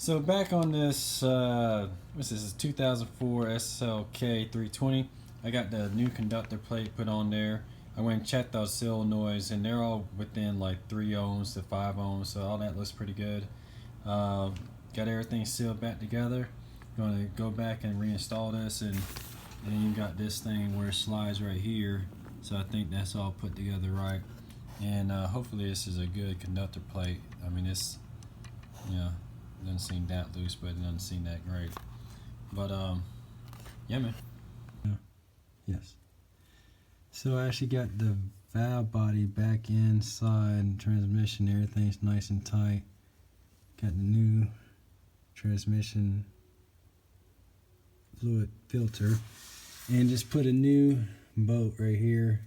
So back on this, what's this? Is 2004 SLK 320. I got the new conductor plate put on there. I went and checked those solenoids, and they're all within like 3 ohms to 5 ohms, so all that looks pretty good. Got everything sealed back together. Going to go back and reinstall this, and then you got this thing where it slides right here. So I think that's all put together right, and hopefully this is a good conductor plate. I mean, it's, you know, doesn't seem that loose, but it doesn't seem that great. But yeah, man. Yes. So I actually got the valve body back inside transmission. Everything's nice and tight. Got the new transmission fluid filter, and just put a new bolt right here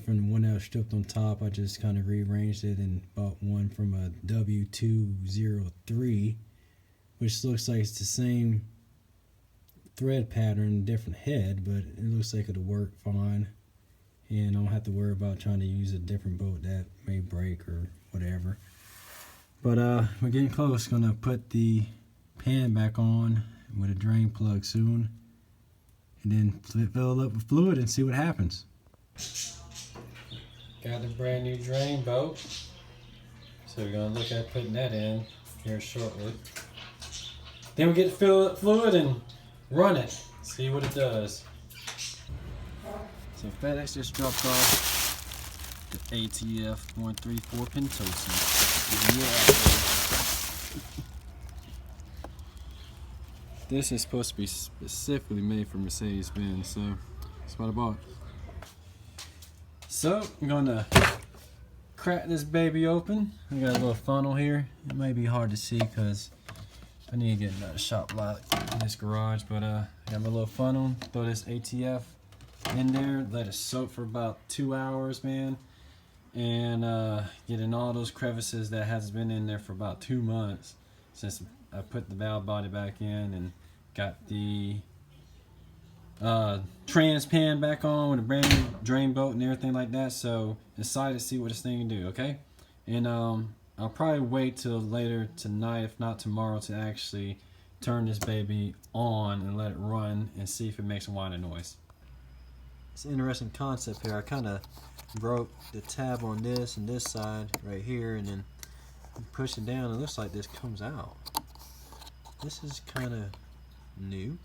from the one that was stripped on top. I just kind of rearranged it and bought one from a W203, which looks like it's the same thread pattern, different head, but it looks like it'll work fine, and I don't have to worry about trying to use a different bolt that may break or whatever. But we're getting close. Gonna put the pan back on with a drain plug soon, and then fill it up with fluid and see what happens. Got the brand new drain bolt, so we're gonna look at putting that in here shortly. Then we get to fill it with fluid and run it, see what it does. So FedEx just dropped off the ATF 134 Pentosin. This is supposed to be specifically made for Mercedes-Benz, so that's what I bought. So I'm gonna crack this baby open. I got a little funnel here. It may be hard to see because I need to get another shop light in this garage, but I got my little funnel. Throw this ATF in there, let it soak for about 2 hours, man, and get in all those crevices that has been in there for about 2 months since I put the valve body back in and got the trans pan back on with a brand new drain bolt and everything like that. So excited to see what this thing can do. Okay, and I'll probably wait till later tonight, if not tomorrow, to actually turn this baby on and let it run and see if it makes a whining noise. It's an interesting concept here. I kind of broke the tab on this and this side right here, and then push it down. It looks like this comes out. This is kind of new.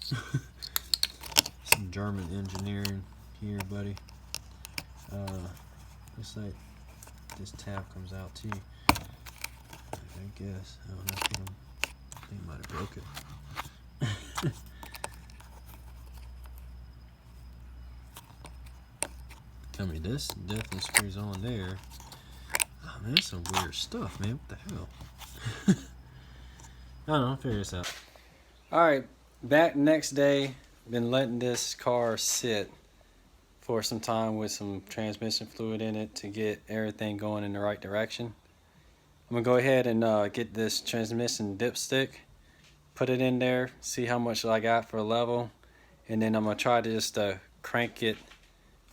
Some German engineering here, buddy. Looks like this tab comes out too, I guess. I don't know, I think I might have broke it. I mean, this definitely screws on there. Oh man, that's some weird stuff, man. What the hell? I don't know, I'll figure this out. Alright, back next day. Been letting this car sit for some time with some transmission fluid in it to get everything going in the right direction. I'm gonna go ahead and get this transmission dipstick, put it in there, see how much I got for a level, and then I'm gonna try to just crank it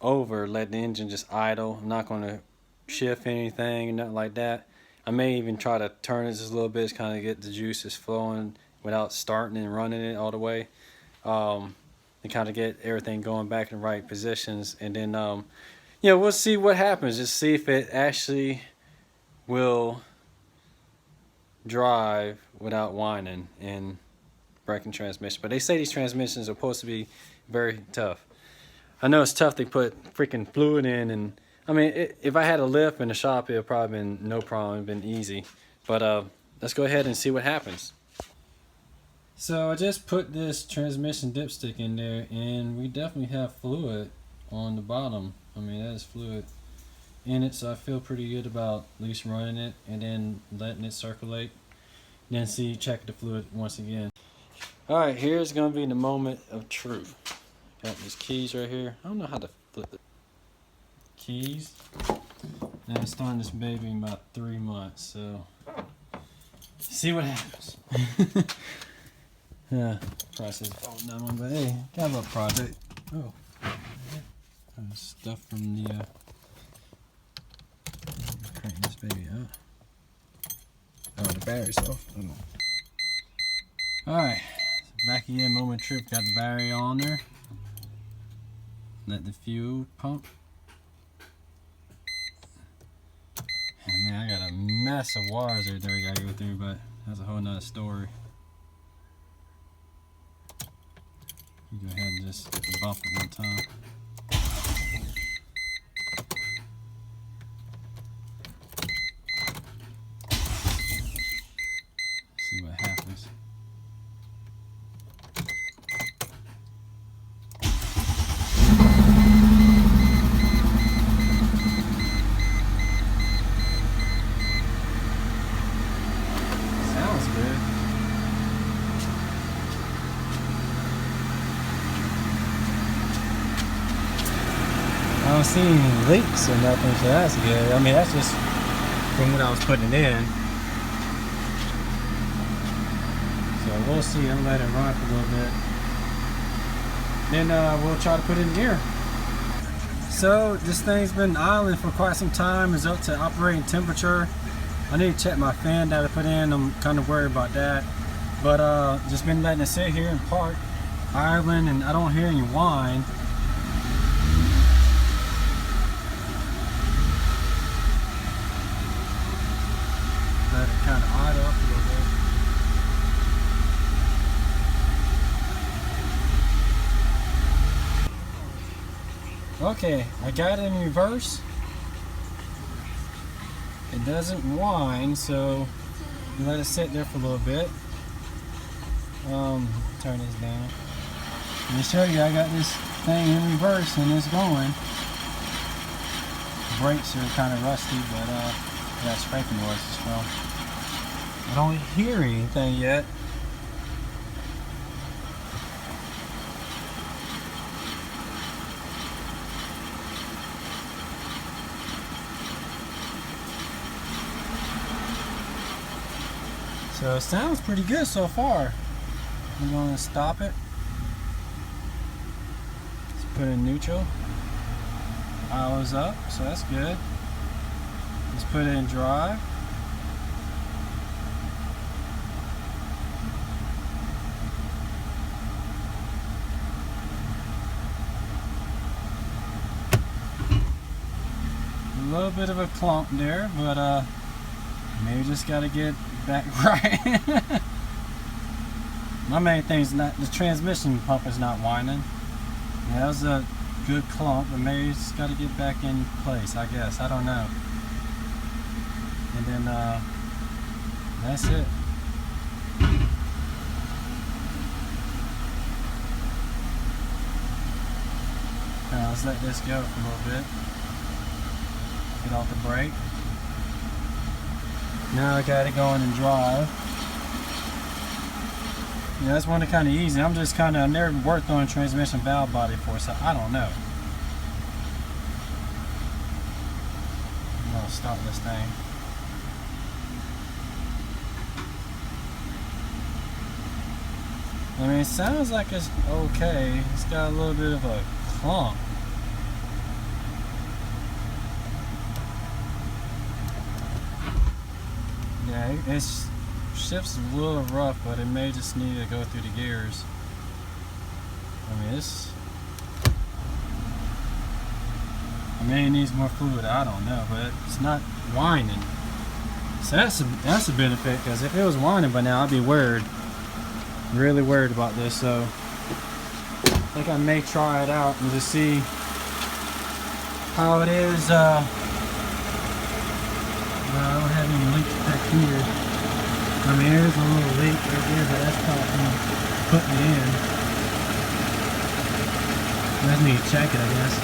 over, let the engine just idle. I'm not gonna shift anything, nothing like that. I may even try to turn it just a little bit, just kind of get the juices flowing without starting and running it all the way. And kind of get everything going back in the right positions, and then you know, we'll see what happens. Just see if it actually will drive without whining and breaking transmission. But they say these transmissions are supposed to be very tough. I know it's tough. They put freaking fluid in, and I mean, if I had a lift in the shop, it would probably been no problem, it'd been easy. But let's go ahead and see what happens. So I just put this transmission dipstick in there, and we definitely have fluid on the bottom. I mean, that is fluid in it, so I feel pretty good about at least running it and then letting it circulate. Then check the fluid once again. Alright, here's going to be the moment of truth. Got these keys right here. I don't know how to flip the keys. Now I'm starting this baby in about 3 months, so see what happens. Yeah, price is falling down one, but hey, got a little project. Oh, stuff from the crank this baby out. Oh, the battery's off. Oh. Alright, back again, moment trip, got the battery on there. Let the fuel pump. And man, I got a mess of wires right there we gotta go through, but that's a whole nother story. You go ahead and just bump it one time. See what happens. Sounds good. I don't see any leaks or nothing, so that's good. I mean, that's just from what I was putting it in. So we'll see. I'll let it run for a little bit. Then we'll try to put it in gear. So this thing's been idling for quite some time. It's up to operating temperature. I need to check my fan that I put in. I'm kind of worried about that. But just been letting it sit here and park, idling, and I don't hear any whine. Let it kind of idle up a little bit. Okay, I got it in reverse. It doesn't whine, so you let it sit there for a little bit. Turn this down. Let me show you, I got this thing in reverse and it's going. The brakes are kind of rusty, but that scraping noise is strong. I don't hear anything yet. So it sounds pretty good so far. I'm going to stop it. Let's put it in neutral. Hours up, so that's good. Let's put it in drive. A little bit of a clump there, but maybe just got to get back right. My main thing is not the transmission pump is not whining. Yeah, that was a good clump, but maybe it's got to get back in place, I guess. I don't know. And then that's it. Now let's let this go for a little bit. Get off the brake. Now I got it going in drive. Yeah, that's one kind of easy. I've never worked on a transmission valve body before, so I don't know. I'm gonna start this thing. I mean, it sounds like it's okay. It's got a little bit of a clump. Yeah, it shifts a little rough, but it may just need to go through the gears. I mean, it needs more fluid. I don't know, but it's not whining. So that's a benefit, because if it was whining by now, I'd be worried, really worried about this. So I think I may try it out and just see how it is. I don't have any leaks back here. I mean, there's a little leak right there, but that's probably from putting it in. I just need to check it, I guess.